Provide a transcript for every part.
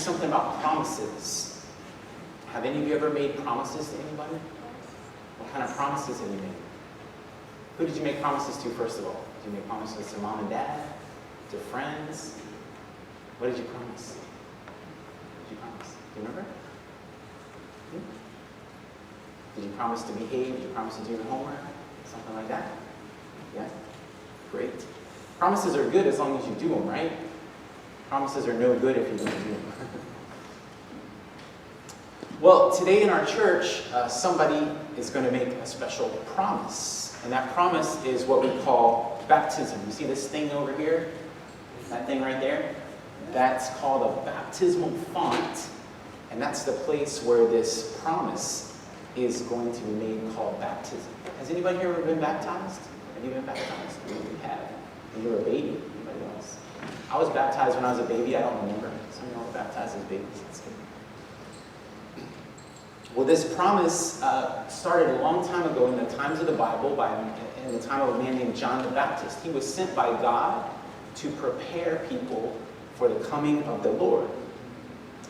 something about promises. Have any of you ever made promises to anybody? What kind of promises have you made? Who did you make promises to, first of all? Did you make promises to mom and dad? To friends? What did you promise? What did you promise? Do you remember? Did you promise to behave? Did you promise to do your homework? Something like that? Yeah? Great. Promises are good as long as you do them, right? Promises are no good if you don't do them. Well, today in our church, somebody is going to make a special promise. And that promise is what we call baptism. You see this thing over here? That thing right there? That's called a baptismal font. And that's the place where this promise is going to be made, called baptism. Has anybody here ever been baptized? Have you been baptized? You have. When you were a baby? Anybody else? I was baptized when I was a baby. I don't remember. Some of y'all were baptized as babies. That's good. Well, this promise started a long time ago in the times of the Bible, in the time of a man named John the Baptist. He was sent by God to prepare people for the coming of the Lord.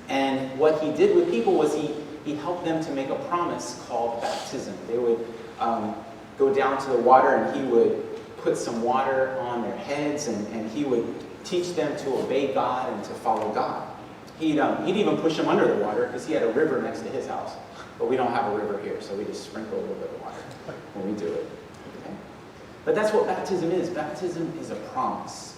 And what he did with people was he helped them to make a promise called baptism. They would go down to the water, and he would put some water on their heads, and he would teach them to obey God and to follow God. He'd even push them under the water because he had a river next to his house. But we don't have a river here, so we just sprinkle a little bit of water when we do it. Okay? But that's what baptism is. Baptism is a promise.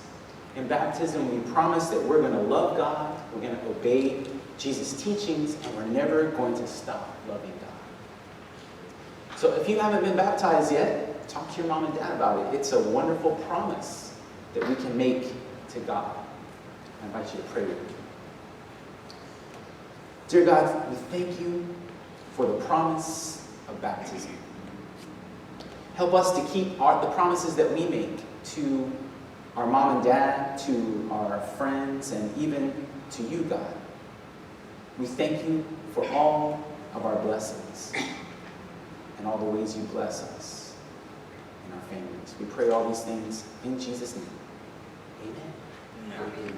In baptism, we promise that we're going to love God, we're going to obey Jesus' teachings, and we're never going to stop loving God. So if you haven't been baptized yet, talk to your mom and dad about it. It's a wonderful promise that we can make to God. I invite you to pray with me. Dear God, we thank you for the promise of baptism. Help us to keep the promises that we make to our mom and dad, to our friends, and even to you, God. We thank you for all of our blessings and all the ways you bless us and our families. We pray all these things in Jesus' name. Amen. Amen.